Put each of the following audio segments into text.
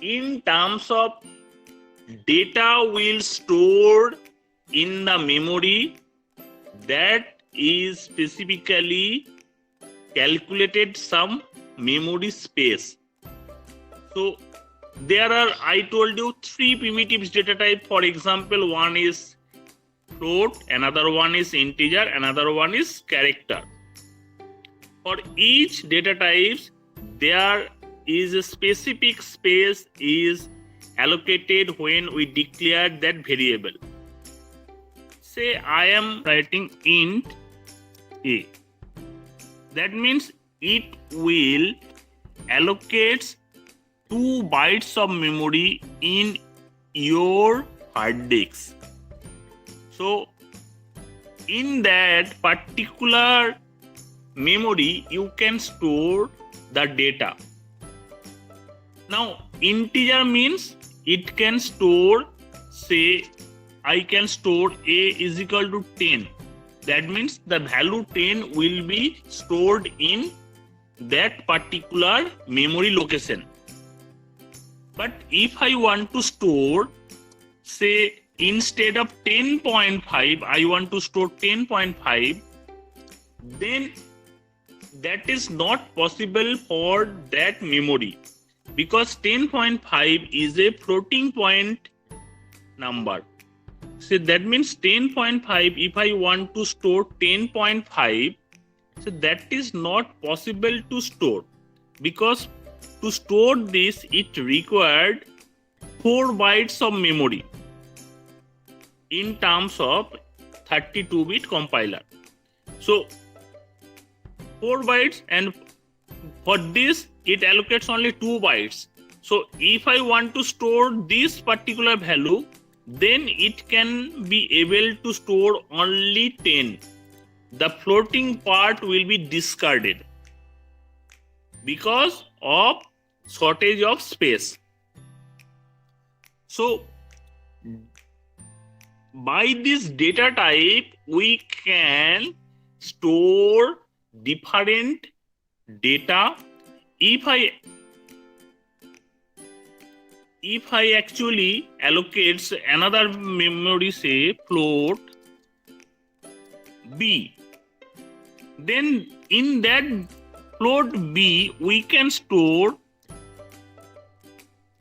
in terms of data will stored in the memory that is specifically calculated some memory space. So there are, I told you, three primitives data type. For example, one is float, another one is integer, another one is character. For each data types, there is a specific space is allocated when we declare that variable. Say I am writing int a. That means it will allocate 2 bytes of memory in your hard disk. So in that particular memory, you can store the data. Now integer means it can store, say I can store a is equal to 10. That means the value 10 will be stored in that particular memory location. But if I want to store, say instead of 10.5, I want to store 10.5, then that is not possible for that memory, because 10.5 is a floating point number. So that means 10.5, if I want to store 10.5, so that is not possible to store, because to store this it required 4 bytes of memory in terms of 32-bit compiler. So 4 bytes, and for this it allocates only 2 bytes. So if I want to store this particular value, then it can be able to store only 10. The floating part will be discarded because of shortage of space. So by this data type, we can store different data. If I actually allocates another memory, say float b, then in that float b we can store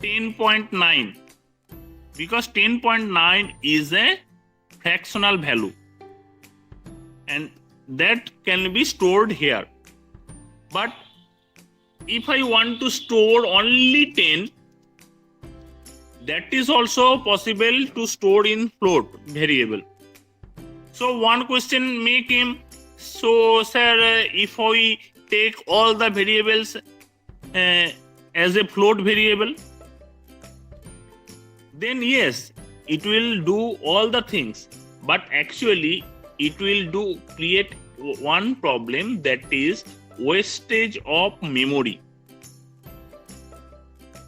10.9, because 10.9 is a fractional value and that can be stored here. But if I want to store only 10, that is also possible to store in float variable. So one question may come, so sir, if we take all the variables as a float variable, then yes, it will do all the things, but actually it will create one problem, that is wastage of memory.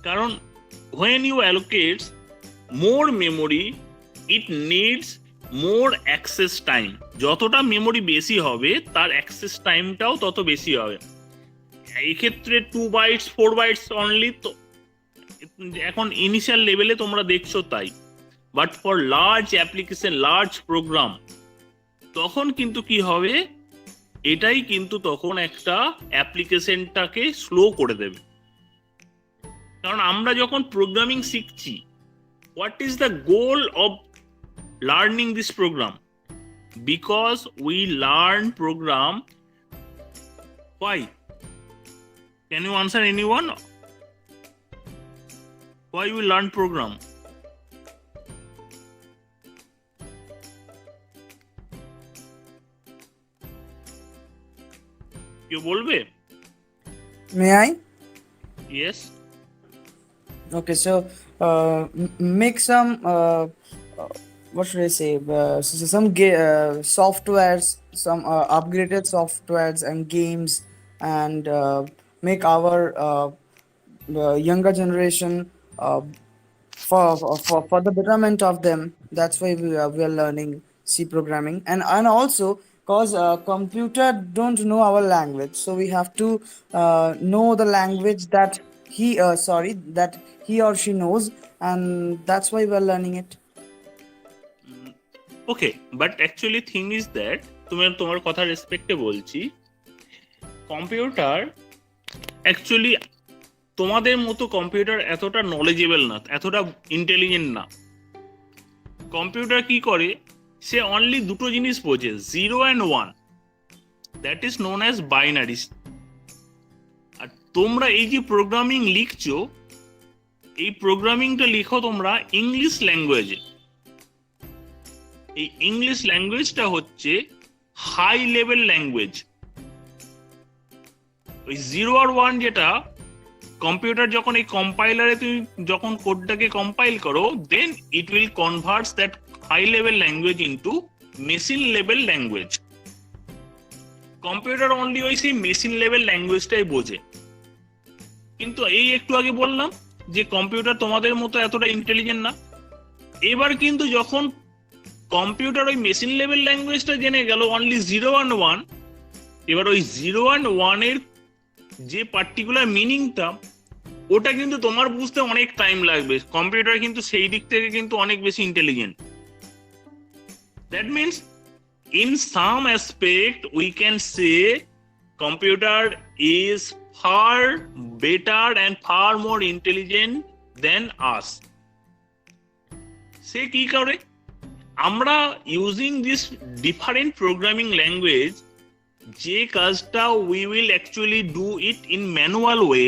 কারণ when you allocate more memory, it needs more access time. যতটা memory বেশি হবে তার access টাইমটাও তত বেশি হবে। এই ক্ষেত্রে 2 বাইটস 4 বাইটস অনলি তো এখন ইনিশিয়াল লেভেলে তোমরা দেখছো তাই, but for large application, large program, তখন কিন্তু কি হবে, এটাই কিন্তু তখন একটা অ্যাপ্লিকেশনটাকে স্লো করে দেবে। কারণ আমরা যখন প্রোগ্রামিং শিখছি, what is the goal of learning this program? Because we learn program, why? Can you answer anyone? Why we learn program? You বলবে? May I? Yes. Okay, so make some what should I say? Some softwares, some upgraded softwares and games, and make our younger generation for the betterment of them. That's why we are learning C programming, and also because computer don't know our language, so we have to know the language that that he or she knows, and that's why we're learning it. Okay, but actually thing is that, তোমার কথা রেসপেক্টে বলছি, computer actually তোমাদের মতো computer এতটা knowledgeable না, এতটা intelligent না। Computer কি করে, সে অনলি দুটো জিনিস বোঝে, 0 and 1, that is known as binaries. আর তোমরা এই যে প্রোগ্রামিং লিখছো, এই প্রোগ্রামিংটা লিখো তোমরা ইংলিশ ল্যাঙ্গুয়েজে। এই ইংলিশ ল্যাঙ্গুয়েজটা হচ্ছে হাই লেভেল ল্যাঙ্গুয়েজ। ওই 0 আর 1 যেটা কম্পিউটার যখন এই কম্পাইলারে তুমি যখন কোডটাকে কম্পাইল করো, then it will converts that high level language into machine level language. Computer only ওই সেই মেশিন লেভেল ল্যাঙ্গুয়েজটাই বোঝে। কিন্তু এই একটু আগে বললাম যে কম্পিউটার তোমাদের মতো এতটা ইন্টেলিজেন্ট না। এবার কিন্তু যখন কম্পিউটার ওই মেশিন লেভেল ল্যাঙ্গুয়েজটা জেনে গেল অনলি 0 and 1, এবার ওই 0 and 1 এর যে পার্টিকুলার মিনিংটা, ওটা কিন্তু তোমার বুঝতে অনেক টাইম লাগবে। কম্পিউটার কিন্তু সেই দিক থেকে কিন্তু অনেক বেশি intelligent. That means in some aspect we can say computer is far better and far more intelligent than us. সে কি করে, আমরা using this different programming language যে কাজটা we will actually do it in manual way,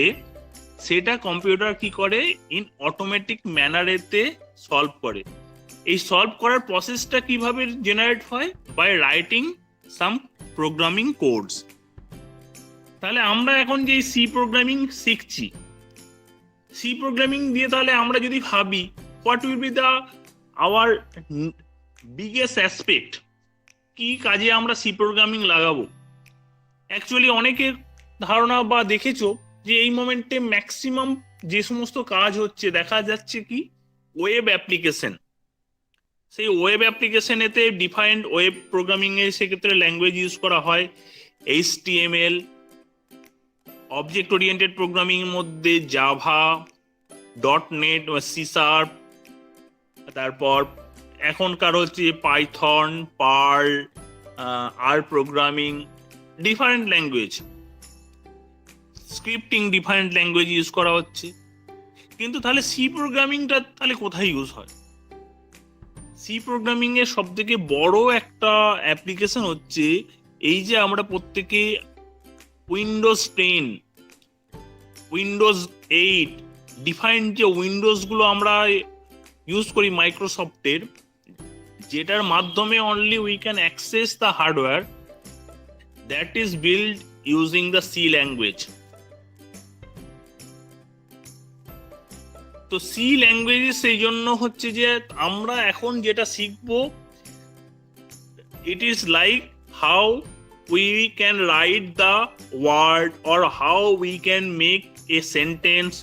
সেটা computer কি করে in automatic ম্যানারেতে solve করে। এই সলভ করার প্রসেসটা কিভাবে জেনারেট হয়, by writing some programming codes. তাহলে আমরা এখন যে সি প্রোগ্রামিং শিখছি, সি প্রোগ্রামিং দিয়ে তাহলে আমরা যদি ভাবি what will be the our biggest aspect, কি কাজে আমরা সি প্রোগ্রামিং লাগাবো। অ্যাকচুয়ালি অনেকের ধারণা বা দেখেছো যে এই মোমেন্টে ম্যাক্সিমাম যে সমস্ত কাজ হচ্ছে দেখা যাচ্ছে কি ওয়েব অ্যাপ্লিকেশন। সেই ওয়েব অ্যাপ্লিকেশনেতে ডিফাইন্ড ওয়েব প্রোগ্রামিং এর সেক্ষেত্রে ল্যাঙ্গুয়েজ ইউজ করা হয় HTML, অবজেক্ট ওরিয়েন্টেড প্রোগ্রামিং এর মধ্যে জাভা, .NET বা C#, তারপর এখনকার হচ্ছে পাইথন, পার্ল, আর programming, different language, scripting different language use করা হচ্ছে। কিন্তু তাহলে সি প্রোগ্রামিংটা তাহলে কোথায় ইউজ হয়? সি প্রোগ্রামিং এর সব থেকে বড় একটা অ্যাপ্লিকেশন হচ্ছে এই যে আমরা প্রত্যেকে উইন্ডোজ 10, উইন্ডোজ 8 ডিফাইন্ড যে উইন্ডোজ গুলো আমরা ইউজ করি মাইক্রোসফটের, যেটার মাধ্যমে only we can access the hardware, that is build using the C language. তো সি ল্যাঙ্গুয়েজ সেই জন্য হচ্ছে যে আমরা এখন যেটা শিখবো, it is like how we can write the word or how we can make a sentence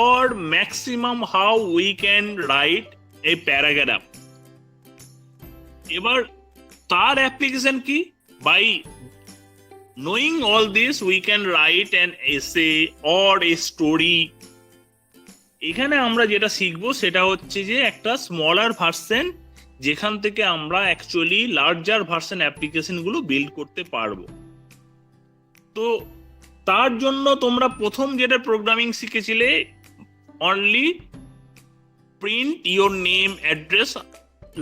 or maximum how we can write a paragraph. এবার তার অ্যাপ্লিকেশন কি, by knowing all this we can write an essay or a story. এখানে আমরা যেটা শিখবো সেটা হচ্ছে যে একটা স্মলার ভার্সন, যেখান থেকে আমরা অ্যাকচুয়ালি লার্জার ভার্সন অ্যাপ্লিকেশন গুলো বিল্ড করতে পারবো। তো তার জন্য তোমরা প্রথম যেটা প্রোগ্রামিং শিখেছিলে, only print your name address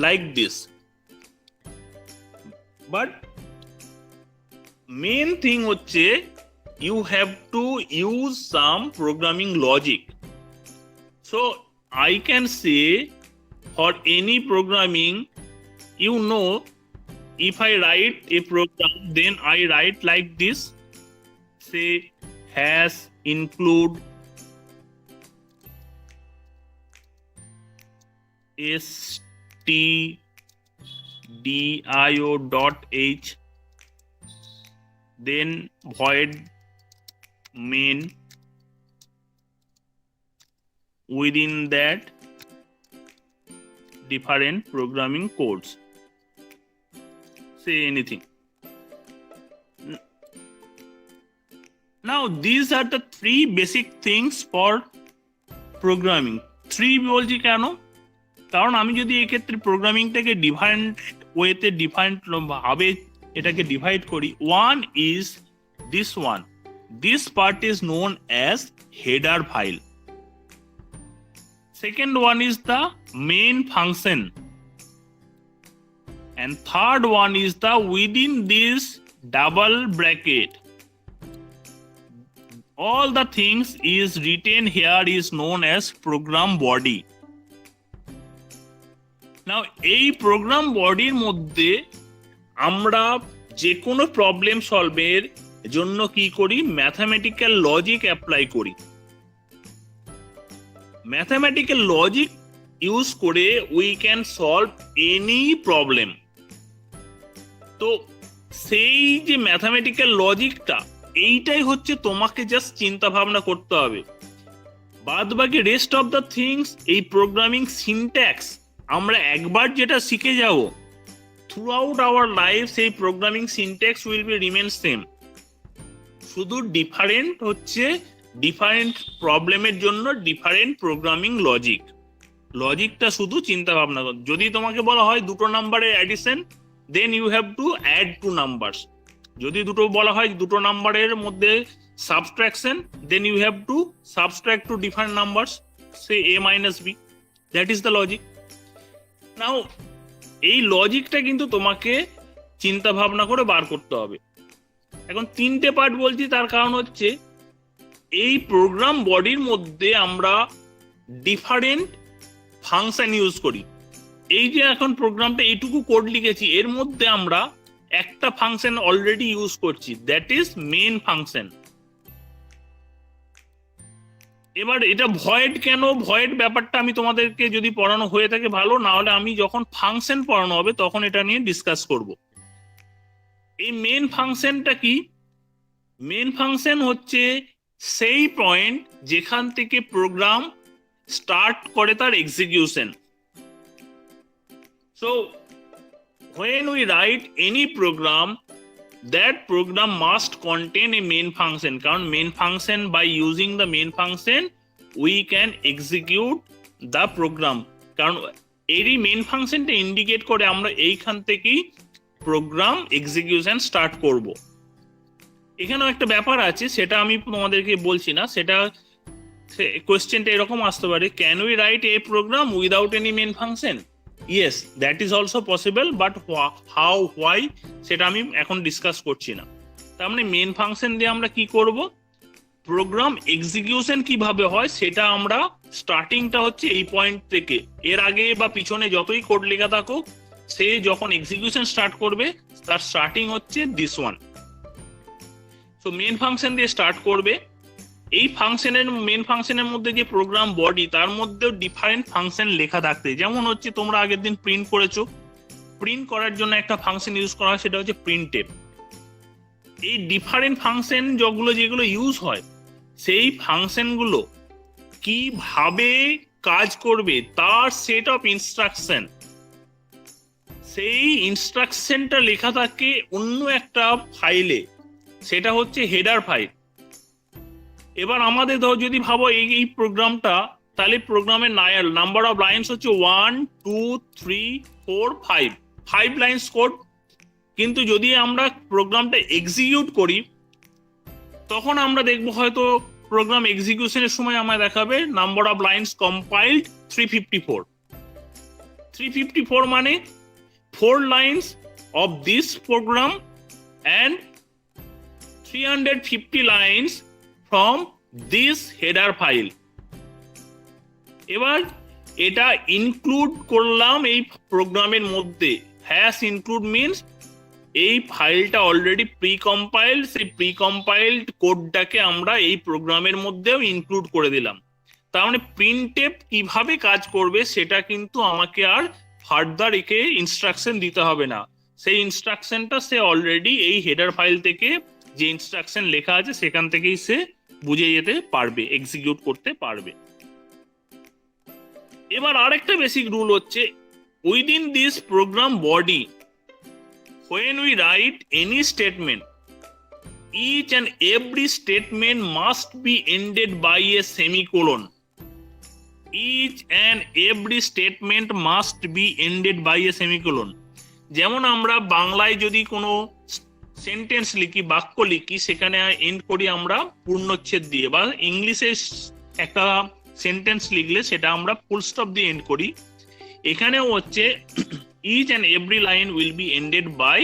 like this, but main thing হচ্ছে you have to use some programming logic. So I can say for any programming, you know, if I write a program, then I write like this, say hash include stdio.h, then void main, within that different programming codes, say anything. Now these are the three basic things for programming. 3 বলছি কেন? কারণ আমি যদি এই ক্ষেত্রে প্রোগ্রামিংটাকে different ওয়েতে different ভাবে এটাকে ডিভাইড করি, one is this one, this part is known as header file, second one is the main function, and third one is the within this double bracket all the things is written here is known as program body. Now এই program বডির মধ্যে আমরা যে কোনো problem সলভের জন্য কি করি, mathematical logic apply করি। ম্যাথমেটিক্যাল লজিক ইউজ করে we can solve any problem. তো সেই যে ম্যাথমেটিক্যাল লজিকটা, এইটাই হচ্ছে তোমাকে জাস্ট চিন্তা ভাবনা করতে হবে। বাদ বাকি রেস্ট অফ দ্য থিংস, এই প্রোগ্রামিং সিনট্যাক্স আমরা একবার যেটা শিখে যাব, থ্রু আউট আওয়ার লাইফ সেই programming syntax will be remain same. শুধু ডিফারেন্ট হচ্ছে ডিফারেন্ট প্রবলেমের জন্য ডিফারেন্ট প্রোগ্রামিং লজিক, লজিকটা শুধু চিন্তা ভাবনা কর। যদি তোমাকে বলা হয় দুটো নাম্বারের addition, then you have to add two numbers. যদি দুটো বলা হয় দুটো নাম্বারের মধ্যে subtraction, then you have to subtract two different numbers, say a minus b. That is the logic. Now এই লজিকটা কিন্তু তোমাকে চিন্তা ভাবনা করে বার করতে হবে। এখন তিনটে পার্ট বলছি, তার কারণ হচ্ছে এই প্রোগ্রাম বডির মধ্যে আমরা ডিফারেন্ট ফাংশন ইউজ করি। এই যে এখন প্রোগ্রামটা এইটুকু কোড লিখেছি, এর মধ্যে আমরা একটা ফাংশন অলরেডি ইউজ করছি, দ্যাট ইজ মেইন ফাংশন। এবার এটা ভয়েড কেন, ভয়েড ব্যাপারটা আমি তোমাদেরকে যদি পড়ানো হয়ে থাকে ভালো, না হলে আমি যখন ফাংশন পড়ানো হবে তখন এটা নিয়ে ডিসকাস করব। এই মেইন ফাংশনটা কি? মেইন ফাংশন হচ্ছে সেই পয়েন্ট যেখান থেকে প্রোগ্রাম স্টার্ট করে তার execution. So when we write any program, that program must contain a main function. কারণ main function, by using the main function we can execute the program. কারণ এরই main ফাংশনটা ইন্ডিকেট করে আমরা এইখান থেকেই প্রোগ্রাম এক্সিকিউশন স্টার্ট করব। এখানেও একটা ব্যাপার আছে, সেটা আমি তোমাদেরকে বলছি না, সেটা কোয়েশ্চেনটা এরকম আসতে পারে, can we write a program without any main function? Yes, that is also possible, but how, why সেটা আমি এখন ডিসকাস করছি না। তার মানে মেইন ফাংশন দিয়ে আমরা কি করব, প্রোগ্রাম এক্সিকিউশন কিভাবে হয় সেটা আমরা স্টার্টিংটা হচ্ছে এই পয়েন্ট থেকে, এর আগে বা পিছনে যতই কোড লেখা থাকুক, সে যখন এক্সিকিউশন স্টার্ট করবে তার স্টার্টিং হচ্ছে this one. So main function দিয়ে স্টার্ট করবে। এই ফাংশনের মেইন ফাংশনের মধ্যে যে প্রোগ্রাম বডি, তার মধ্যেও ডিফারেন্ট ফাংশন লেখা থাকতে, যেমন হচ্ছে তোমরা আগের দিন প্রিন্ট করেছো, প্রিন্ট করার জন্য একটা ফাংশন ইউজ করা হয়, সেটা হচ্ছে প্রিন্টএফ। এই ডিফারেন্ট ফাংশন যেগুলো ইউজ হয়, সেই ফাংশনগুলো কিভাবে কাজ করবে তার সেট অফ ইনস্ট্রাকশন, সেই ইনস্ট্রাকশনটা লেখা থাকে অন্য একটা ফাইলে, সেটা হচ্ছে হেডার ফাইল। এবার আমাদের ধর যদি ভাবো এই প্রোগ্রামটা, তাহলে প্রোগ্রামের নাম্বার অফ লাইন্স হচ্ছে 1 2 3 4 5 লাইন্স কোড। কিন্তু যদি আমরা প্রোগ্রামটা এক্সিকিউট করি, তখন আমরা দেখবো হয়তো প্রোগ্রাম এক্সিকিউশনের সময় আমায় দেখাবে নাম্বার অফ লাইন্স কম্পাইলড 354 মানে 4 lines of this program and 350 lines from this header file. এবার এটা ইনক্লুড করলাম এই প্রোগ্রামের মধ্যে। হ্যাশ ইনক্লুড মিনস এই ফাইলটা অলরেডি প্রি কম্পাইলড, সেই প্রি কম্পাইলড কোডটাকে আমরা এই প্রোগ্রামের মধ্যেও ইনক্লুড করে দিলাম। তার মানে প্রিন্টএফ কিভাবে কাজ করবে সেটা কিন্তু আমাকে আর ফার্দার একে ইনস্ট্রাকশন দিতে হবে না, সেই ইনস্ট্রাকশনটা সে অলরেডি এই হেডার ফাইল থেকে যে ইনস্ট্রাকশন লেখা আছে সেখান থেকেই সে বুঝে যেতে পারবে, এক্সিকিউট করতে পারবে। এবার আরেকটা বেসিক রুল হচ্ছে, within this program body when we write any statement, each and every statement must be ended by a semicolon. Each and every statement must be ended by a semicolon. যেমন আমরা বাংলায় যদি কোনো sentence লিখি, বাক্য লিখি, সেখানে এন্ড করি আমরা পূর্ণচ্ছেদ দিয়ে, বা ইংলিশে একটা সেন্টেন্স লিখলে সেটা আমরা ফুল স্টপ দিয়ে এন্ড করি। এখানেও হচ্ছে each and every line will be ended by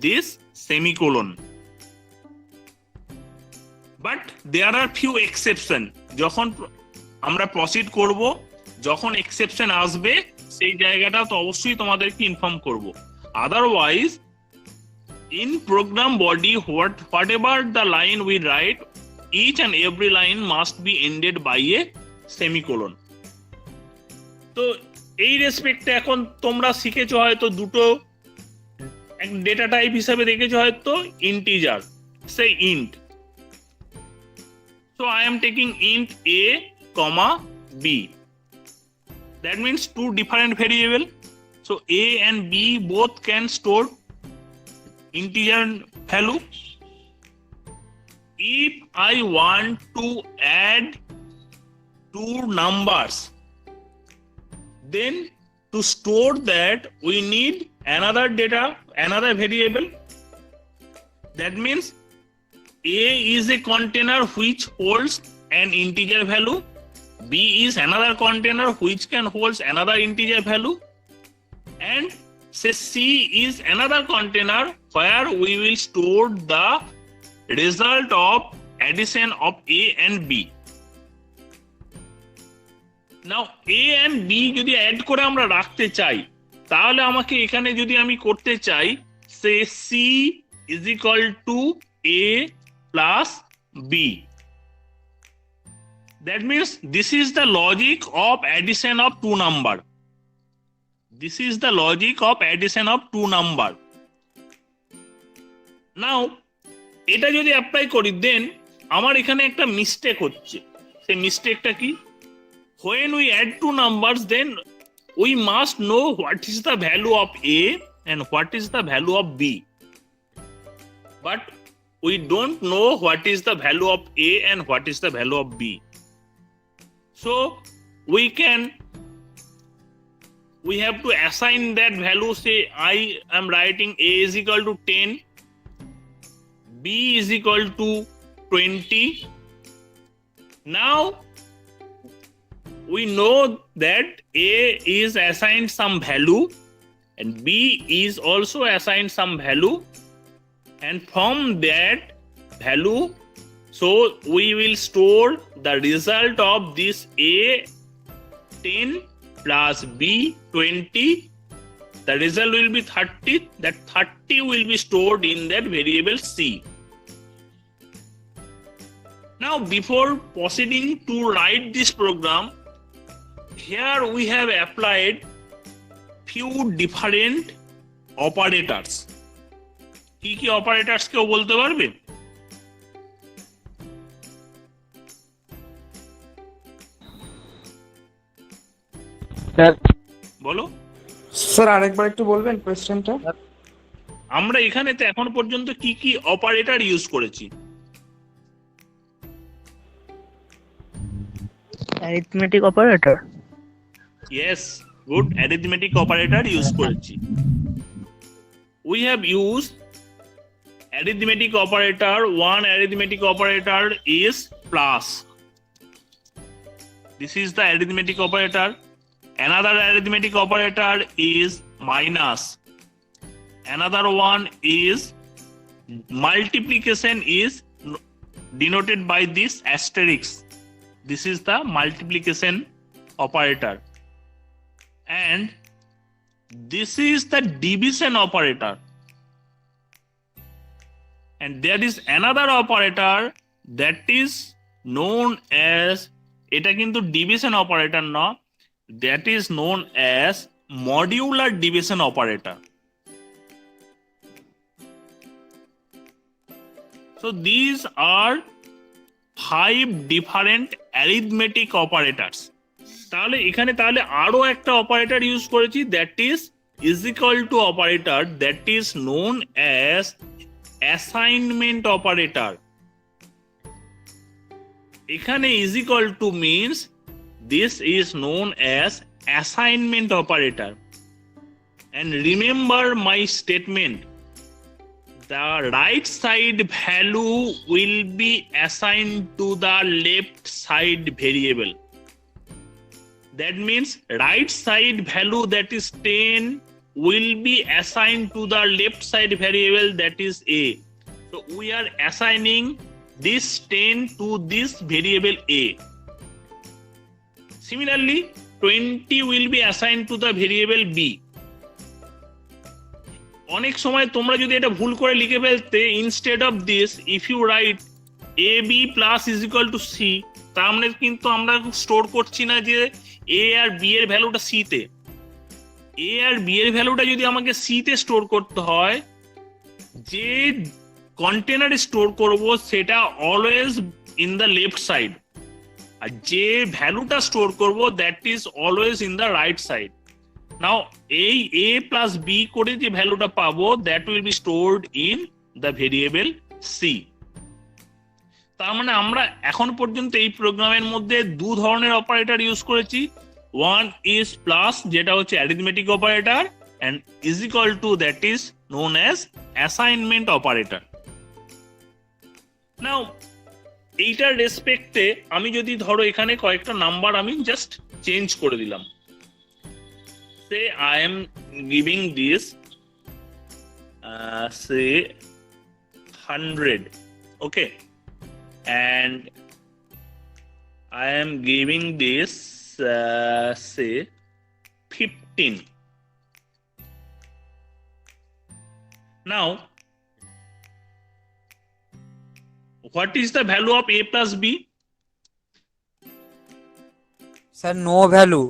this semicolon. But there are few exception. যখন আমরা প্রসিড করব, যখন এক্সেপশন আসবে সেই জায়গাটা তো অবশ্যই তোমাদেরকে ইনফর্ম করব। Otherwise in program body whatever the line we write, each and every line must be ended by a semicolon. তো এই রেসপেক্টে এখন তোমরা শিখেছো হয়তো দুটো ডেটা টাইপ হিসেবে দেখেছো হয়তো integer, say int. So I am taking int a comma b. That means two different variable. So a and b both can store integer value. If I want to add two numbers, then to store that we need another variable. That means a is a container which holds an integer value, b is another container which can hold another integer value, and say c is another container where we will store the result of addition of a and b. Now a and b যদি add করে আমরা রাখতে চাই, তাহলে আমাকে এখানে যদি আমি করতে চাই say c is equal to a plus b. That means this is the logic of addition of two number. This is the logic of addition of two number. Now এটা যদি অ্যাপ্লাই করি, দেন আমার এখানে একটা মিস্টেক হচ্ছে। সেই মিস্টেকটা কি? When we add two numbers, then we must know what is the value of a and what is the value of b. But we don't know what is the value of a and what is the value of b. So we have to assign that value. Say I am writing a is equal to 10, b is equal to 20. Now we know that a is assigned some value and b is also assigned some value, and from that value, so we will store the result of this a 10 plus b 20. The result will be 30. That 30 will be stored in that variable c. Now before proceeding to write this program, here we have applied few different operators. কি কি operators কেউ বলতে পারবে? Sir বলো sir আরেকবার একটু বলবেন কোশ্চেনটা? আমরা এখানে তো এখন পর্যন্ত কি কি অপারেটর ইউজ করেছি? Arithmetic operator. Yes, good, arithmetic operator use করেছি। We have used arithmetic operator. One arithmetic operator is plus. This is the arithmetic operator. Another arithmetic operator is minus. Another one is multiplication is denoted by this asterisk. This is the multiplication operator. And this is the division operator. And there is another operator that is known as, এটা কিন্তু division operator না, that is known as modular division operator. So these are 5 different arithmetic operators. তাহলে এখানে আরো একটা operator use করেছি, that is equal to operator, that is known as assignment operator. এখানে is equal to means this is known as assignment operator. And remember my statement, the right side value will be assigned to the left side variable. That means right side value, that is 10, will be assigned to the left side variable, that is a. So we are assigning this 10 to this variable a. Similarly, 20 will be assigned to the variable b. অনেক সময় তোমরা যদি এটা ভুল করে লিখে ফেলতে, instead of this if you write A B plus is equal to C, তার মানে কিন্তু আমরা স্টোর করছি না যে এ আর বি এর ভ্যালুটা সি তে। এ আর বি এর ভ্যালুটা যদি আমাকে সি তে স্টোর করতে হয়, যে কন্টেনারে স্টোর করব সেটা always in the left side, আর যে ভ্যালুটা স্টোর করব that is always in the right side. Now এই a প্লাস বি করে যে ভ্যালুটা পাবো that will be stored in the variable c. তার মানে আমরা এখন পর্যন্ত এই প্রোগ্রামের মধ্যে দু ধরনের অপারেটর ইউজ করেছি। ওয়ান ইজ প্লাস, যেটা হচ্ছে arithmetic operator, and is equal to, that is known as assignment operator. Now এইটার রেসপেক্টে আমি যদি ধরো এখানে কয়েকটা নাম্বার আমি জাস্ট চেঞ্জ করে দিলাম। Say I am giving this say 100, okay, and I am giving this say 15. Now what is the value of a plus b? Sir, no value.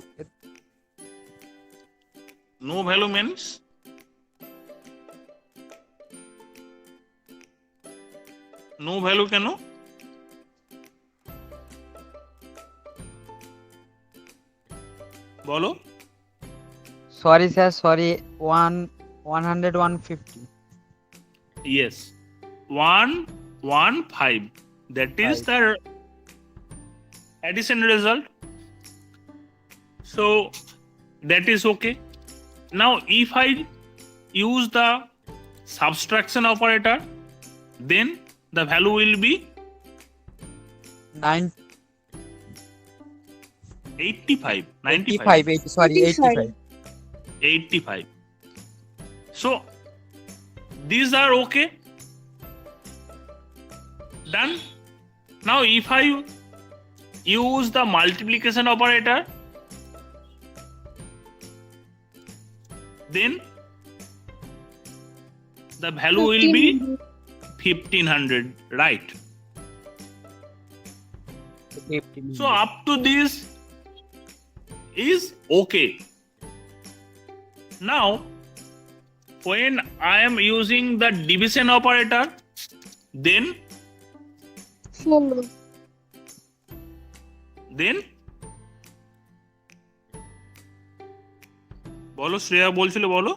No value means no value কেন? বলো। Sorry, sir. Sorry. 100, 150. Yes, 115. That is the addition result. So that is okay. Now if I use the subtraction operator, then the value will be 85. 85. So these are okay. Done. Now if I use the multiplication operator, then the value will be 1500, right? So up to this is okay. Now when I am using the division operator, then বলো, শ্রেয়া বলছিল, বলো।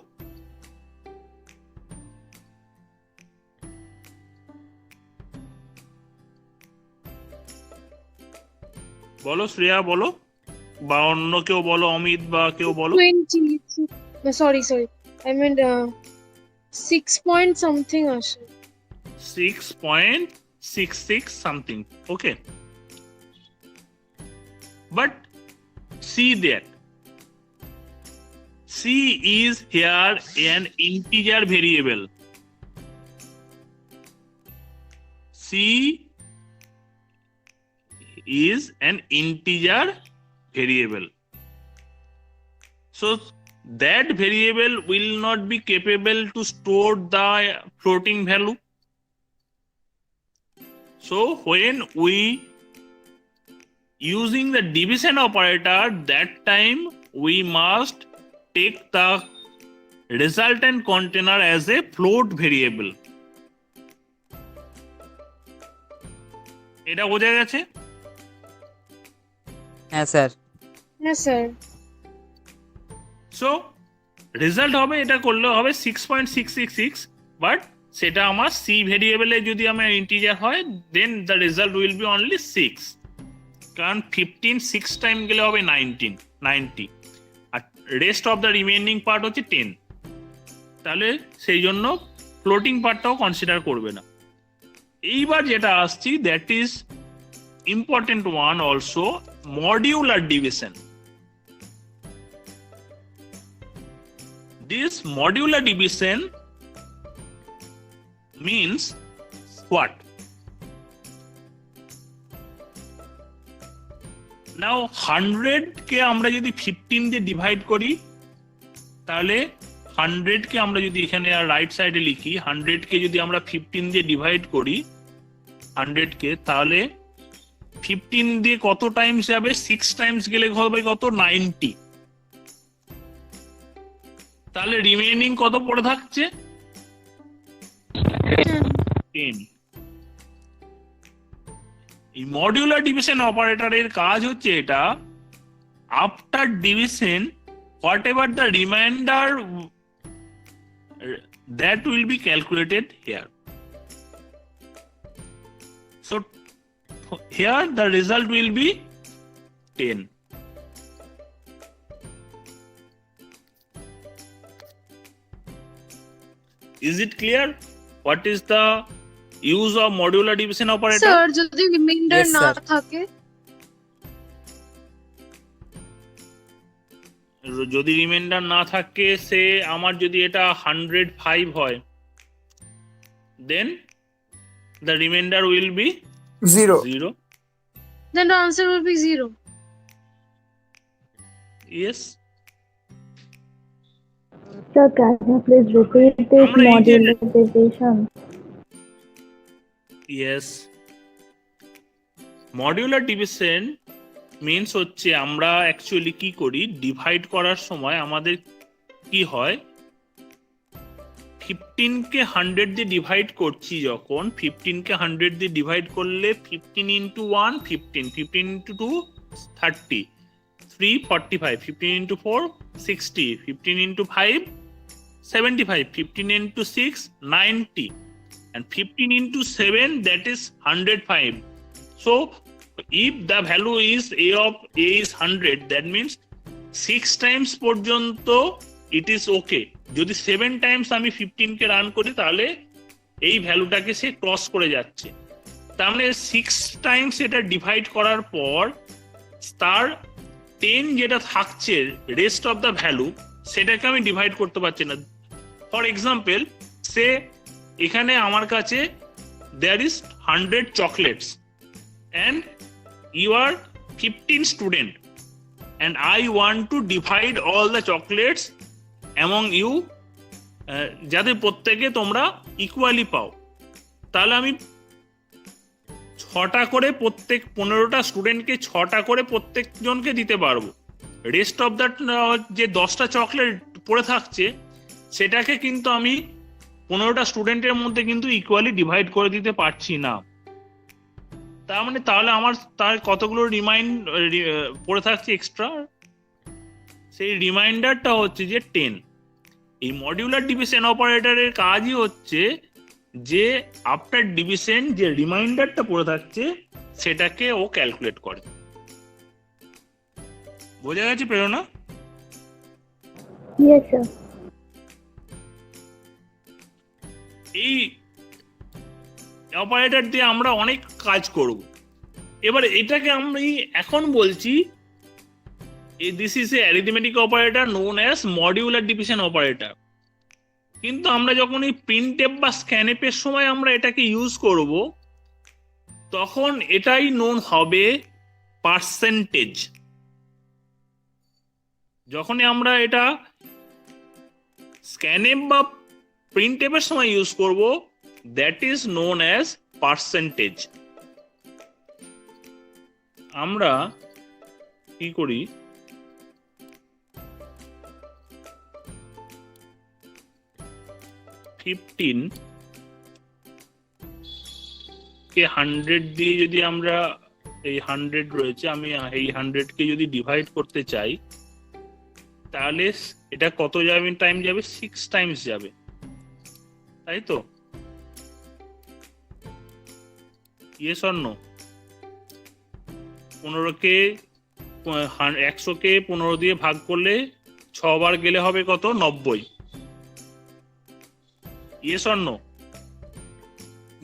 বলো শ্রেয়া, বলো, বা অন্য কেউ বলো, অমিত বা কেউ বলো। 20, sorry, I meant 6 point something আসে। 6.66 something, okay. But see that C is here an integer variable. C is an integer variable. So that variable will not be capable to store the floating value. So when we using the division operator, that time we must take the resultant container as a float variable. এটা বোঝা গেছে? হ্যাঁ sir. হ্যাঁ sir. So result হবে, এটা করলে হবে 6.666, but সেটা আমার সি ভেরিয়েবলে যদি আমার ইন্টিজার হয়, then the result will be only 6, কারণ 15 6 টাইম গেলে হবে 90, আর rest of the remaining part হচ্ছে 10। তাহলে সেই জন্য ফ্লোটিং পার্টটাও কনসিডার করবে না। এইবার যেটা আসছি, that is important one also, modular division. This modular division means what? Now 100 কে আমরা যদি 15 দিয়ে ডিভাইড করি, তাহলে 100 কে আমরা যদি এখানে রাইট সাইডে লিখি, 100 কে যদি আমরা 15 দিয়ে ডিভাইড করি 100 কে, তাহলে 15 দিয়ে কত টাইমস যাবে? 6 টাইমস গেলে হবে কত? 90। তাহলে রিমেইনিং কত পড়ে থাকছে? 10। এই মডিউলার ডিভিশন অপারেটরের কাজ হচ্ছে এটা, after division what ever the reminder that will B calculated here. So here the result will B 10. Is it clear? What is the use of modular division operator? Sir যদি reminder Yes, না sir. থাকে, যদি reminder না থাকে, সে আমার যদি এটা 105 হয়, then the remainder will be 0. 0. then the answer will be 0. Yes. Sir, can you please repeat this আমরা এই যে- modular division? Yes. Modular division means হচ্ছে আমরা অ্যাকচুয়ালি কি করি, ডিভাইড করার সময় আমাদের কি হয়, 15 কে 100 দিয়ে ডিভাইড করছি, যখন 15 কে 100 দিয়ে ডিভাইড করলে 15 into 1 15, 15 into 2 30, 3 45, 15 into 4 60, 15 into 5 75, 15 into 6 90, and 15 into 7 that is 105. So if the value is a is 100, that means 6 times পর্যন্ত it is okay. যদি 7 times আমি 15 কে রান করি, তাহলে এই ভ্যালুটাকে সে ক্রস করে যাচ্ছে। তার মানে 6 টাইমস এটা ডিভাইড করার পর তার 10 যেটা থাকছে রেস্ট অফ দ্য ভ্যালু, সেটাকে আমি ডিভাইড করতে পারছি না। ফর এক্সাম্পল, সে এখানে আমার কাছে there is 100 chocolates and you are 15 student and I want to divide all the chocolates among you, যাতে প্রত্যেকে তোমরা ইকুয়ালি পাও। তাহলে আমি 6টা করে প্রত্যেক 15টা স্টুডেন্টকে 6টা করে প্রত্যেকজনকে দিতে পারবো। রেস্ট অফ দ্যাট যে 10টা চকলেট পড়ে থাকছে, সেটাকে কিন্তু আমি 15টা স্টুডেন্টের মধ্যে কিন্তু ইকুয়ালি ডিভাইড করে দিতে পারছি না। তার মানে তাহলে আমার তার কতগুলো পড়ে থাকছে এক্সট্রা, সেই রিমাইন্ডারটা হচ্ছে যে 10। এই মডিউলার ডিভিশন অপারেটরের কাজই হচ্ছে যে আফটার ডিভিশন যে রিমাইন্ডারটা পড়ে থাকছে সেটাকে ও ক্যালকুলেট করে। বোঝা গেছে প্রেরণা? Yes, sir. এই অপারেটর দিয়ে আমরা অনেক কাজ করব। এবার এটাকে আমি এখন বলছি, this is a arithmetic operator known as modular division operator. কিন্তু আমরা যখন এই প্রিন্টএফ বা স্ক্যানএফের সময় আমরা এটাকে ইউজ করব, তখন এটাই নোন হবে পার্সেন্টেজ। যখনই আমরা এটা স্ক্যানএফ বা প্রিন্টএফের সময় ইউজ করব, that is known as percentage. আমরা কি করি, ফিফটিন কে 100 দিয়ে যদি আমরা, এই 100 রয়েছে, আমি এই 100 কে যদি ডিভাইড করতে চাই, তাহলে এটা কত যাবে টাইম যাবে? 6 টাইমস যাবে, তাই তো? Yes or no? 15কে 100কে 15 দিয়ে ভাগ করলে 6 বার গেলে হবে কত? 90। Yes or no?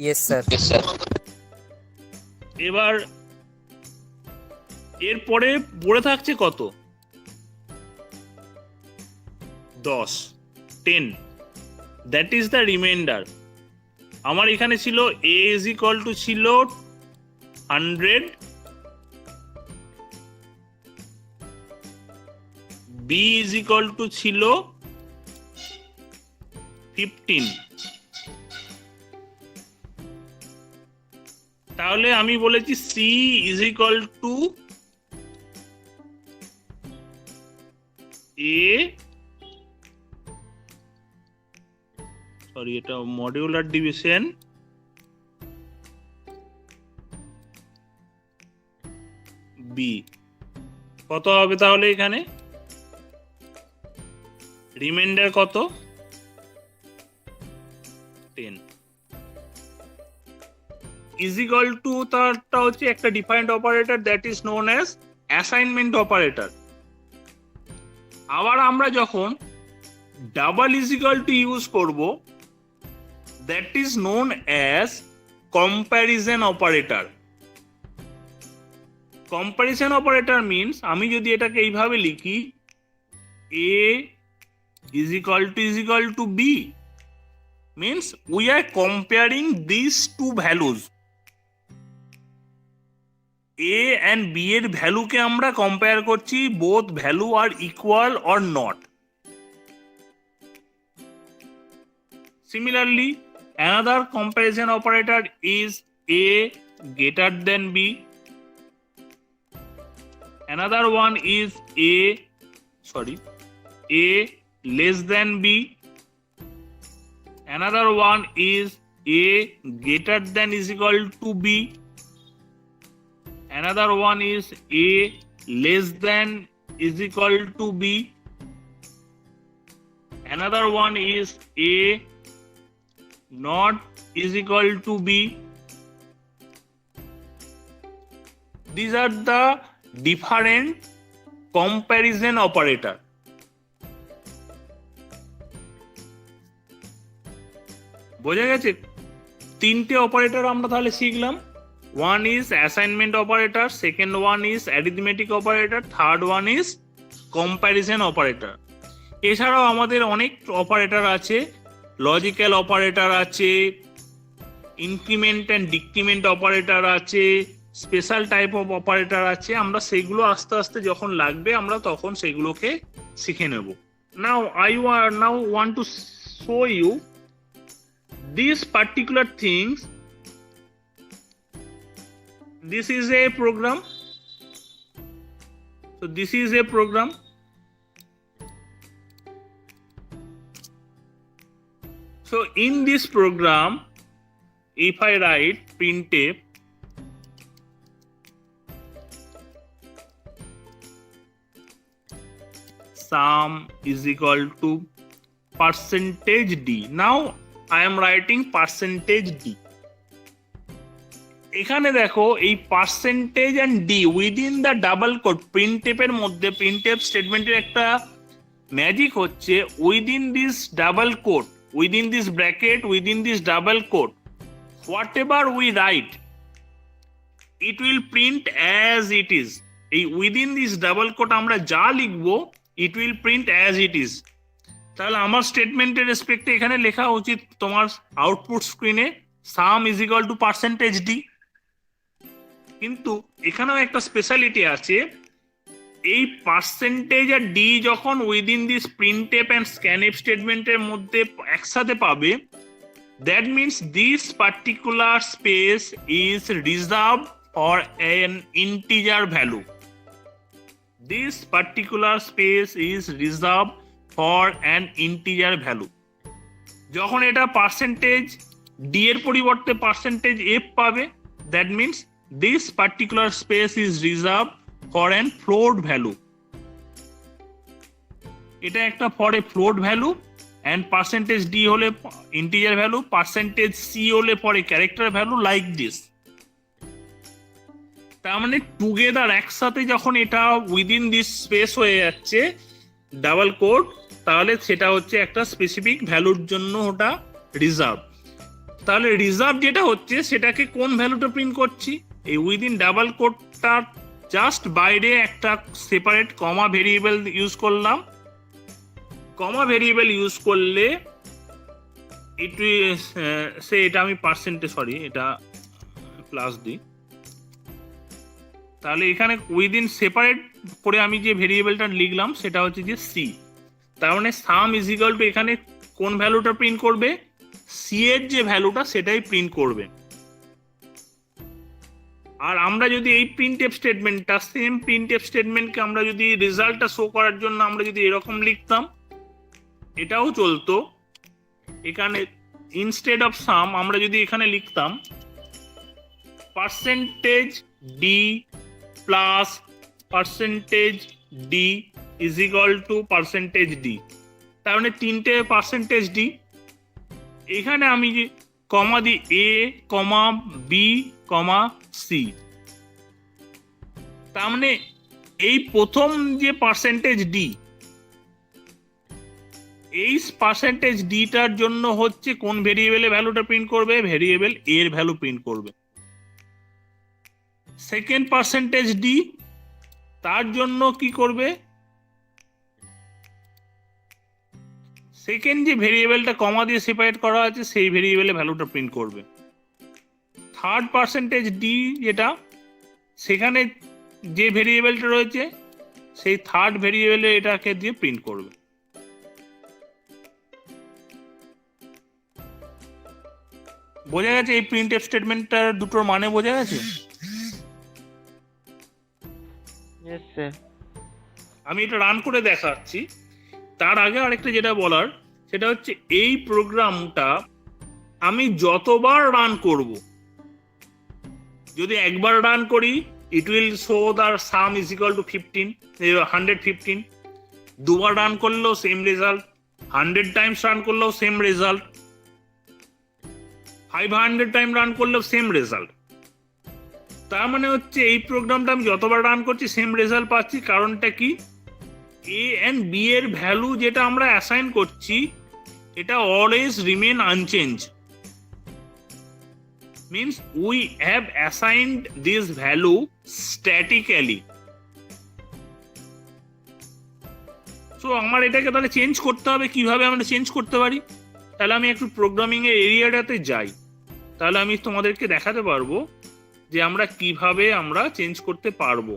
Yes sir. এবার এরপরে পড়ে থাকছে কত? 10, 10, দ্যাট ইজ দ্য রিমাইন্ডার। আমার এখানে ছিল a ইজ ইকুয়াল টু ছিল 100, b ইজ ইকুয়াল টু ছিল 15। তাহলে আমি বলেছি c is equal two a, sorry এটা মডিউলার ডিভিশন, b কত হবে তাহলে এখানে? রিমাইন্ডার কত? 10 ইজ ইকুয়াল টু, তারটা হচ্ছে একটা defined operator that is known as assignment operator. আবার আমরা যখন double is equal to use করব, that is known as comparison operator. Comparison operator means, আমি যদি এটাকে এইভাবে লিখি a is equal to b, means we are comparing these two values. a and b এর ভ্যালুকে আমরা কম্পেয়ার করছি, both value are equal or not. Similarly, another comparison operator is a greater than b. Another one is a less than b. Another one is a greater than is equal to b. Another one is a less than is equal to b. Another one is a not is equal to b. These are the different comparison operator. বোঝা গেছে? তিনটে operator আমরা তাহলে শিখলাম। One is assignment operator, second one is arithmetic operator, third one is comparison operator. এছাড়াও আমাদের অনেক operator আছে, লজিক্যাল অপারেটর আছে, ইনক্রিমেন্ট অ্যান্ড ডিক্রিমেন্ট অপারেটর আছে, স্পেশাল টাইপ অফ অপারেটর আছে। আমরা সেগুলো আস্তে আস্তে যখন লাগবে আমরা তখন সেগুলোকে শিখে নেব। নাও I want to show you these particular things. This is a program. So this is a program. So in this program, if I write printf sum is equal to percentage d. Now I am writing percentage d. এখানে দেখো এই percentage and D within the double quote, printf এর মধ্যে printf স্টেটমেন্টের একটা magic হচ্ছে within this double quote, within this bracket, within this double quote, whatever we write it will print as it is. এই within this double quote আমরা যা লিখবো it will print as it is. তাহলে আমার স্টেটমেন্টের রেসপেক্টে এখানে লেখা উচিত তোমার আউটপুট স্ক্রিনে sum is equal to percentage D. কিন্তু এখানেও একটা স্পেশালিটি আছে, এই পার্সেন্টেজ আর ডি যখন within this printf and scanf স্টেটমেন্টের মধ্যে একসাথে পাবে, that means this particular space is reserve for an integer value. This particular space is reserve for an integer value. যখন এটা পার্সেন্টেজ ডি এর পরিবর্তে পার্সেন্টেজ এফ পাবে, that means this particular space is reserved for an float value. এটা একটা for a float value and percentage d হলে integer value, percentage c হলে for a character value, like this. তার মানে together একসাথে যখন এটা উইদিন দিস স্পেস হয়ে যাচ্ছে ডাবল কোট, তাহলে সেটা হচ্ছে একটা স্পেসিফিক ভ্যালুর জন্য ওটা রিজার্ভ। তাহলে রিজার্ভ যেটা হচ্ছে সেটাকে কোন ভ্যালুটা প্রিন্ট করছি, এই উইদিন ডাবল কোটটার জাস্ট বাইরে একটা সেপারেট কমা ভেরিয়েবল ইউজ করলাম। কমা ভেরিয়েবল ইউজ করলে এটা আমি এটা প্লাস দিই, তাহলে এখানে উইদিন সেপারেট করে আমি যে ভেরিয়েবলটা লিখলাম সেটা হচ্ছে যে সি। তার মানে সাম ইজ ইকুয়াল টু এখানে কোন ভ্যালুটা প্রিন্ট করবে, সি এর যে ভ্যালুটা সেটাই প্রিন্ট করবে। আর আমরা যদি এই প্রিন্টএফ স্টেটমেন্টটা, সেম প্রিন্টএফ স্টেটমেন্টকে আমরা যদি রেজাল্টটা শো করার জন্য আমরা যদি এরকম লিখতাম, এটাও চলতো। এখানে ইনস্টেড অফ সাম আমরা যদি এখানে লিখতাম percentage D plus percentage D is equal to percentage D, তার মানে তিনটে পার্সেন্টেজ ডি। এখানে আমি যে কমা দিই এ কমা বি কমা সি, তার মানে এই প্রথম যে পার্সেন্টেজ ডি, এই পার্সেন্টেজ ডিটার জন্য হচ্ছে কোন ভেরিয়েবলে ভ্যালুটা প্রিন্ট করবে, ভেরিয়েবল এর ভ্যালু প্রিন্ট করবে। সেকেন্ড পার্সেন্টেজ ডি তার জন্য কি করবে, সেকেন্ড যে ভেরিয়েবলটা কমা দিয়ে সেপারেট করা আছে সেই ভেরিয়েবলে ভ্যালুটা প্রিন্ট করবে। থার্ড পার্সেন্টেজ ডি যেটা, সেখানে যে ভেরিয়েবলটা রয়েছে সেই থার্ড ভেরিয়েবলে এটাকে দিয়ে প্রিন্ট করবে। বোঝা গেছে এই প্রিন্টএফ স্টেটমেন্টটার দুটোর মানে বোঝা গেছে? Yes, sir. আমি এটা রান করে দেখাচ্ছি। তার আগে আরেকটা যেটা বলার সেটা হচ্ছে এই প্রোগ্রামটা আমি যতবার রান করব, যদি একবার রান করি it will show the some is equal two 115, দুবার রান করলেও সেম রেজাল্ট, 100 টাইমস রান করলেও সেম রেজাল্ট, 500 টাইম রান করলেও সেম রেজাল্ট। তার মানে হচ্ছে এই প্রোগ্রামটা আমি যতবার রান করছি সেম রেজাল্ট পাচ্ছি। কারণটা কি, এ এন্ড বি এর ভ্যালু যেটা আমরা অ্যাসাইন করছি এটা always remain unchange, means we have assigned this value statically. So আমার এটাকে তাহলে চেঞ্জ করতে হবে। কিভাবে আমরা চেঞ্জ করতে পারি, তাহলে আমি একটু প্রোগ্রামিং এর এরিয়াটাতে যাই, তাহলে আমি তোমাদেরকে দেখাতে পারবো যে আমরা কিভাবে আমরা চেঞ্জ করতে পারবো।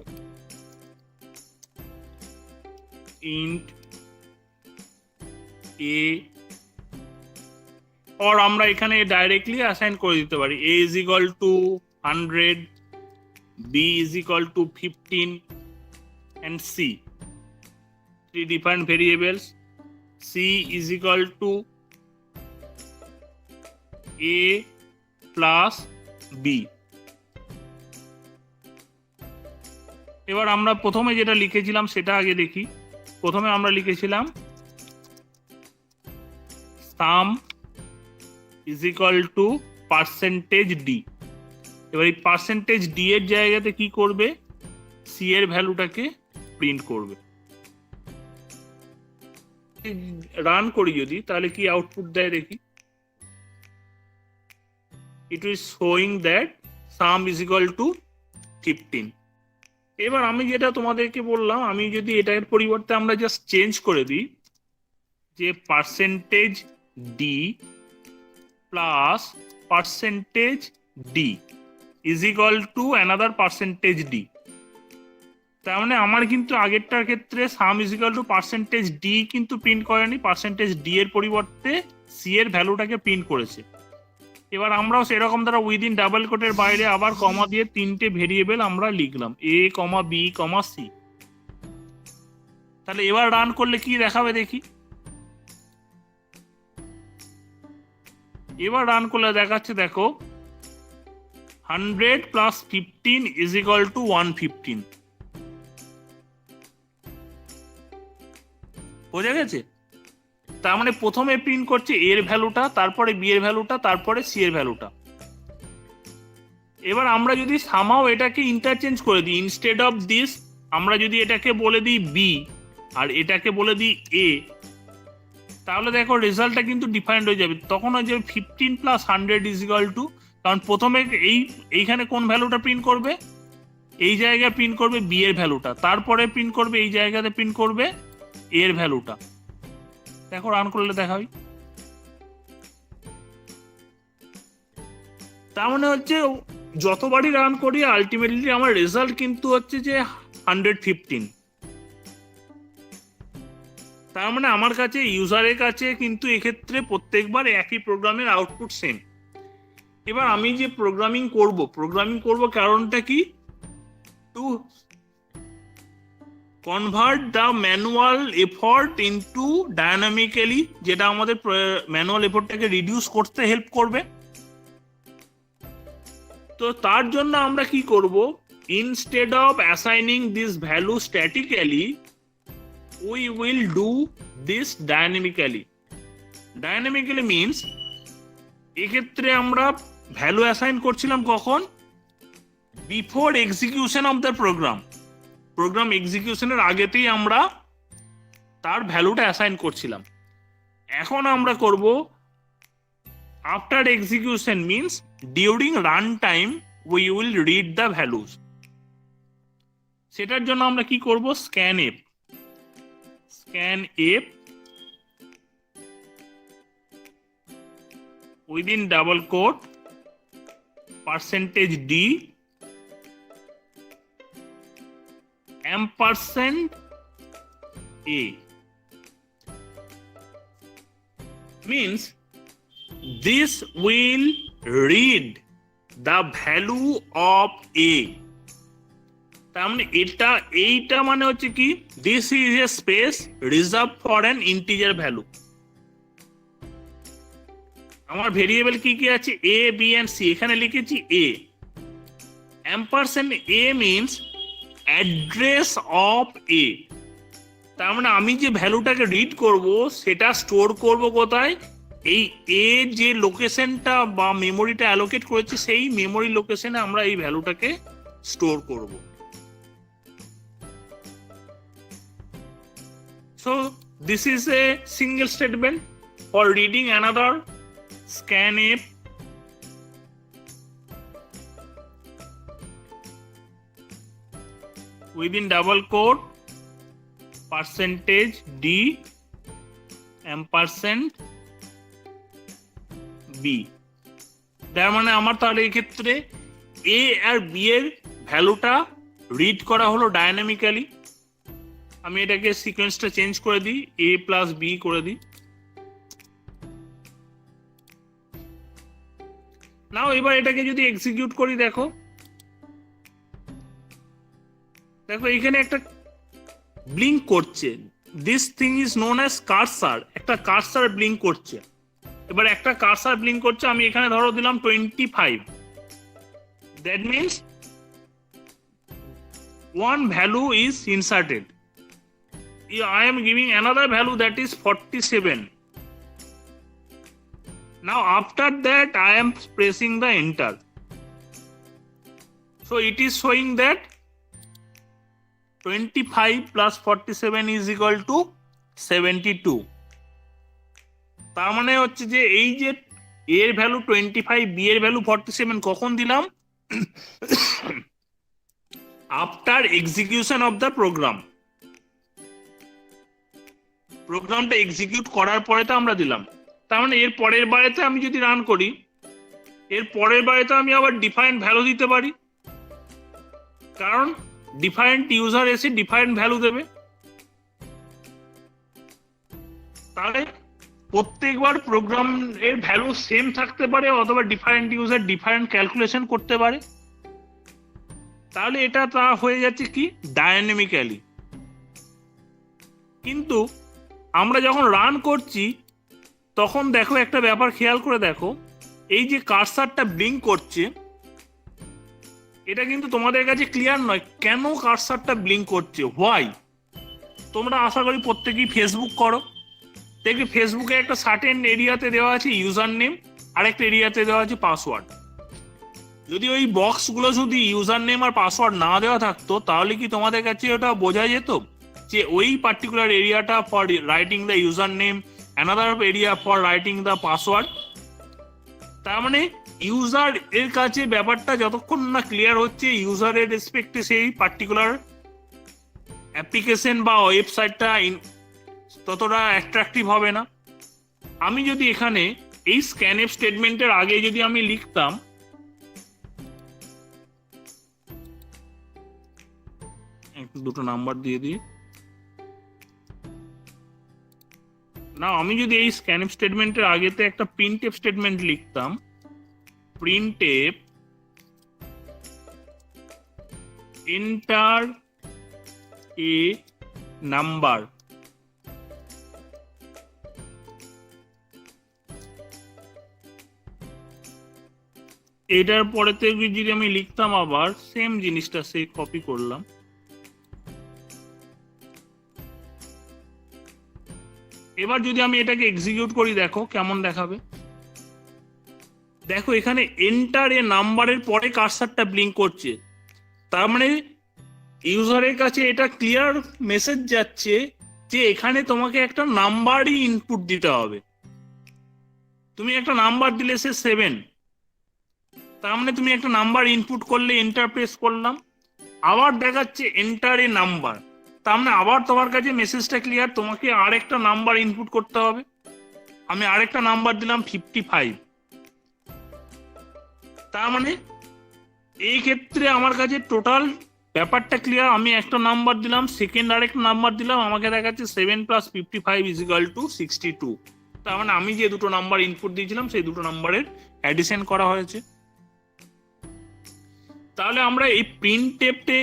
ইন্ট এ, और আমরা এখানে ডাইরেক্টলি অ্যাসাইন করে দিতে পারি a is equal to 100, b is equal to 15 and c, three different variables. c is equal to a plus b. এবার আমরা প্রথমে যেটা লিখেছিলাম সেটা আগে দেখি। প্রথমে আমরা লিখেছিলাম sum is equal to percentage D. এবার এই পার্সেন্টেজ ডি এর জায়গাতে কি করবে, সি এর ভ্যালুটাকে প্রিন্ট করবে। রান করি যদি, তাহলে কি আউটপুট দেয় দেখি, it is showing that some is equal two 15। এবার আমি যেটা তোমাদেরকে বললাম, আমি যদি এটার পরিবর্তে আমরা জাস্ট চেঞ্জ করে দিই যে percentage D plus percentage D is equal to another percentage D, তার মানে আমার কিন্তু আগেরটার ক্ষেত্রে সাম is equal to percentage D কিন্তু প্রিন্ট করেনি, পার্সেন্টেজ ডি এর পরিবর্তে সি এর ভ্যালুটাকে প্রিন্ট করেছে। এবার আমরাও সেরকম দ্বারা উইদিন ডাবল কোটের বাইরে আবার কমা দিয়ে তিনটে ভেরিয়েবল আমরা লিখলাম এ কমা বি কমা সি। তাহলে এবার রান করলে কি দেখাবে দেখি, এবার রান করলে দেখাচ্ছে দেখো 100 plus 15 is equal to 115। বোঝা গেছে? তার মানে প্রথমে প্রিন্ট করছে এর ভ্যালুটা, তারপরে বি এর ভ্যালুটা, তারপরে সি এর ভ্যালুটা। এবার আমরা যদি সামাও এটাকে ইন্টারচেঞ্জ করে দিই, ইনস্টেড অফ দিস আমরা যদি এটাকে বলে দিই বি আর এটাকে বলে দিই এ, তাহলে দেখো রেজাল্টটা কিন্তু ডিফারেন্ট হয়ে যাবে। তখন হয়ে যাবে 15 + 100 = কারণ প্রথমে এইখানে কোন ভ্যালুটা প্রিন্ট করবে, এই জায়গায় প্রিন্ট করবে বি এর ভ্যালুটা, তারপরে প্রিন্ট করবে এই জায়গাতে প্রিন্ট করবে এ এর ভ্যালুটা। দেখো রান করলে দেখাবি। তার মানে হচ্ছে যতবারই রান করি আলটিমেটলি আমার রেজাল্ট কিন্তু হচ্ছে যে 115। তার মানে আমার কাছে ইউজারের কাছে কিন্তু এক্ষেত্রে প্রত্যেকবার একই প্রোগ্রামের আউটপুট সেম। এবার আমি যে প্রোগ্রামিং করব কারণটা কি, to convert the manual effort into dynamically, যেটা আমাদের ম্যানুয়াল এফর্টটাকে রিডিউস করতে হেল্প করবে। তো তার জন্য আমরা কি করব, instead of assigning this value statically we will do this dynamically. Dynamically means এক্ষেত্রে আমরা ভ্যালু অ্যাসাইন করছিলাম কখন, before execution of the program এক্সিকিউশনের আগেতেই আমরা তার ভ্যালুটা অ্যাসাইন করছিলাম। এখন আমরা করব after execution, means during run time we will read the values. সেটার জন্য আমরা কি করব, scanf within double quote %d %a means this will read the value of a। তার মানে এইটা মানে হচ্ছে কি, this is a space reserve for an integer value. আমার ভেরিয়েবল কি কি আছে, এ বি এন্ড সি, এখানে লিখেছি এ। $a মিনস অ্যাড্রেস অফ এ। তার মানে আমি যে ভ্যালুটাকে রিড করব সেটা স্টোর করব কোথায়, এই এ যে লোকেশনটা বা মেমোরিটা অ্যালোকেট করেছে সেই মেমোরি লোকেশনে আমরা এই ভ্যালুটাকে স্টোর করব। So this is a single statement for reading another scanf within double quote %d %b। তার মানে আমার তাহলে এই ক্ষেত্রে এ আর বি এর ভ্যালুটা রিড করা হলো ডায়নামিক্যালি। আমি এটাকে সিকোয়েন্সটা চেঞ্জ করে দিই, a + b করে দিই। নাও এবার এটাকে যদি এক্সিকিউট করি, দেখো এখানে একটা ব্লিঙ্ক করছে, this thing is known as cursor, একটা কার্সার ব্লিঙ্ক করছে। এবার একটা কার্সার ব্লিঙ্ক করছে, আমি এখানে ধরো দিলাম 25, that means one value is inserted. I am giving another value that is 47. Now after that I am pressing the enter. So it is showing that 25 + 47 is equal to 72. তার মানে হচ্ছে যে এই যে a এর ভ্যালু 25, b এর value 47 কখন দিলাম, আফটার এক্সিকিউশন অফ দ্য প্রোগ্রামটা এক্সিকিউট করার পরে তো আমরা দিলাম। তার মানে এর পরের বারেতে আমি যদি রান করি, এর পরের বারেতে আমি আবার ডিফারেন্ট ভ্যালু দিতে পারি, কারণ ডিফারেন্ট ইউজার এসে ডিফারেন্ট ভ্যালু দেবে। তাহলে প্রত্যেকবার প্রোগ্রাম এর ভ্যালু সেম থাকতে পারে অথবা ডিফারেন্ট ইউজার ডিফারেন্ট ক্যালকুলেশন করতে পারে। তাহলে এটা তা হয়ে যাচ্ছে কি ডায়নামিক্যালি। কিন্তু আমরা যখন রান করছি তখন দেখো একটা ব্যাপার খেয়াল করে দেখো, এই যে কার্সারটা ব্লিঙ্ক করছে এটা কিন্তু তোমাদের কাছে ক্লিয়ার নয় কেন কার্সারটা ব্লিঙ্ক করছে, হোয়াই। তোমরা আশা করি প্রত্যেকেই ফেসবুক করো, দেখবে ফেসবুকে একটা সার্টেন এরিয়াতে দেওয়া আছে ইউজার নেম, আর একটা এরিয়াতে দেওয়া আছে পাসওয়ার্ড। যদি ওই বক্সগুলো শুধু ইউজার নেম আর পাসওয়ার্ড না দেওয়া থাকতো তাহলে কি তোমাদের কাছে ওটা বোঝা যেত যে ওই পার্টিকুলার এরিয়াটা for writing the user name, another area for writing the password? তার মানে ইউজার এর কাছে ব্যাপারটা যতক্ষণ না ক্লিয়ার হচ্ছে ইউজারের রেসপেক্টে সেই পার্টিকুলার অ্যাপ্লিকেশন বা ওয়েবসাইটটা ততটা অ্যাট্রাকটিভ হবে না। আমি যদি এখানে এই স্ক্যানএফ স্টেটমেন্টের আগে যদি আমি লিখতাম দুটো নাম্বার দিয়ে দিই না, আমি যদি এই স্ক্যানএফ স্টেটমেন্টের আগেতে একটা প্রিন্টএফ স্টেটমেন্ট লিখতাম, প্রিন্টএফ এন্টার এ নাম্বার, এটার পরেতে যদি আমি লিখতাম আবার সেম জিনিসটা সেই কপি করলাম, এবার যদি আমি এটাকে এক্সিকিউট করি দেখো কেমন দেখাবে। দেখো এখানে এন্টার এ নাম্বারের পরে কার্সারটা ব্লিঙ্ক করছে, তার মানে ইউজারের কাছে এটা ক্লিয়ার মেসেজ যাচ্ছে যে এখানে তোমাকে একটা নাম্বারই ইনপুট দিতে হবে। তুমি একটা নাম্বার দিলে সে 7, তার মানে তুমি একটা নাম্বার ইনপুট করলে এন্টার প্রেস করলাম, আবার দেখাচ্ছে এন্টার এ নাম্বার, তার মানে আবার তোমার কাছে মেসেজটা ক্লিয়ার, তোমাকে আরেকটা নাম্বার ইনপুট করতে হবে। আমি আরেকটা নাম্বার দিলাম 55, তার মানে এই ক্ষেত্রে আমার কাছে টোটাল ব্যাপারটা ক্লিয়ার। আমি একটা নাম্বার দিলাম, সেকেন্ড আরেকটা নাম্বার দিলাম, আমাকে দেখাচ্ছে 7 + 55 = 62, তার মানে আমি যে দুটো নাম্বার ইনপুট দিয়েছিলাম সেই দুটো নাম্বারের অ্যাডিশন করা হয়েছে। তাহলে আমরা এই প্রিন্টএফে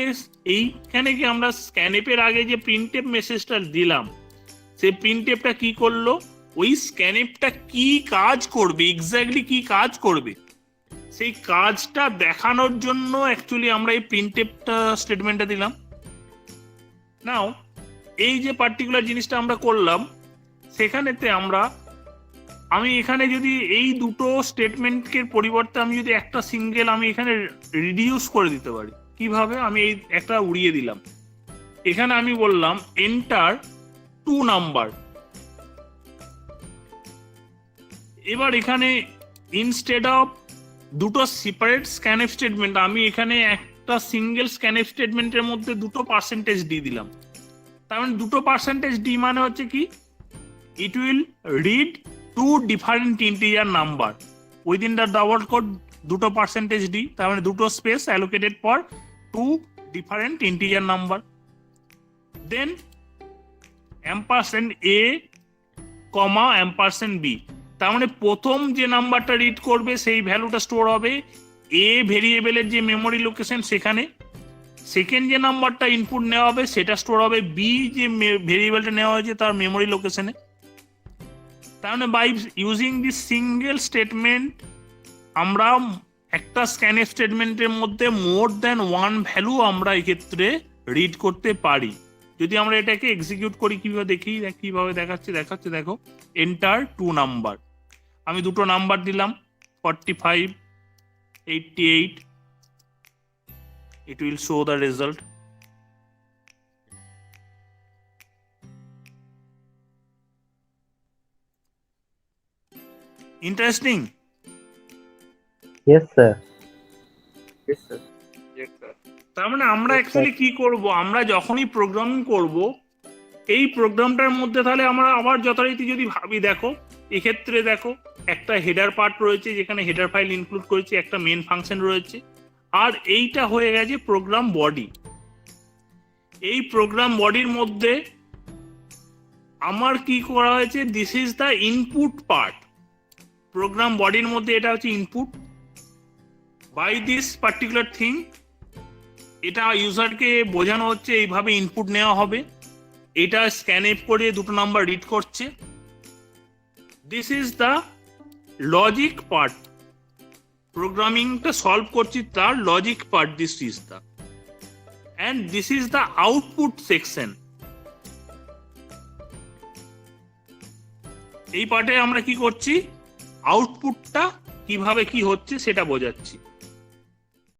এইখানে কি আমরা স্ক্যানএফের আগে যে প্রিন্টএফ মেসেজটা দিলাম সেই প্রিন্টএফটা কি করলো, ওই স্ক্যানএফটা কি কাজ করবে, এক্স্যাক্টলি কি কাজ করবে সেই কাজটা দেখানোর জন্য অ্যাকচুয়ালি আমরা এই প্রিন্টএফটা স্টেটমেন্টটা দিলাম। নাও এই যে পার্টিকুলার জিনিসটা আমরা করলাম সেখানেতে আমি এখানে যদি এই দুটো স্টেটমেন্টের পরিবর্তে আমি যদি একটা সিঙ্গেল আমি এখানে রিডিউস করে দিতে পারি, কিভাবে? আমি এই একটা উড়িয়ে দিলাম, এখানে আমি বললাম এন্টার 2 নাম্বার। এবার এখানে ইনস্টেড অফ দুটো সেপারেট স্ক্যানএফ স্টেটমেন্ট আমি এখানে একটা সিঙ্গেল স্ক্যানএফ স্টেটমেন্টের মধ্যে দুটো %d দিলাম। তার মানে দুটো %d মানে হচ্ছে কি, it will read 2 different integer number within the double quote দুটো %d, তার মানে দুটো space allocated for 2 different integer number, then $a, $b, তার মানে প্রথম যে নাম্বারটা রিড করবে সেই ভ্যালুটা স্টোর হবে a ভেরিয়েবলের যে মেমোরি লোকেশন সেখানে, সেকেন্ড যে নাম্বারটা ইনপুট নেওয়া হবে সেটা স্টোর হবে b যে ভেরিয়েবলটা নেওয়া হয়েছে তার মেমোরি লোকেশনে। তার মানে by using this single statement আমরা একটা স্ক্যানএফ স্টেটমেন্টের মধ্যে মোর দ্যান 1 ভ্যালু আমরা এক্ষেত্রে রিড করতে পারি। যদি আমরা এটাকে এক্সিকিউট করি কিভাবে দেখি, কিভাবে দেখাচ্ছে দেখো এন্টার 2 নাম্বার, আমি দুটো নাম্বার দিলাম 45, 88, it will show the result. Interesting? Yes, sir. তার মানে আমরা অ্যাকচুয়ালি কি করব, আমরা যখনই প্রোগ্রামিং করব এই প্রোগ্রামটার মধ্যে তাহলে আমরা আবার যথারীতি যদি ভাবি, দেখো এক্ষেত্রে দেখো একটা হেডার পার্ট রয়েছে যেখানে হেডার ফাইল ইনক্লুড করেছি, একটা মেন ফাংশন রয়েছে, আর এইটা হয়ে গেছে প্রোগ্রাম বডি। এই প্রোগ্রাম বডির মধ্যে আমার কি করা হয়েছে, this is the input part. Program বডির মধ্যে এটা হচ্ছে input. By this particular thing এটা ইউজারকে বোঝানো হচ্ছে এইভাবে ইনপুট নেওয়া হবে, এটা স্ক্যানএফ করে দুটো নাম্বার রিড করছে। This is the logic part, প্রোগ্রামিংটা সলভ করছি তার logic part, this is the, and this is the output section. এই পার্টে আমরা কি করছি, আউটপুটটা কিভাবে কি হচ্ছে সেটা বোঝাচ্ছি।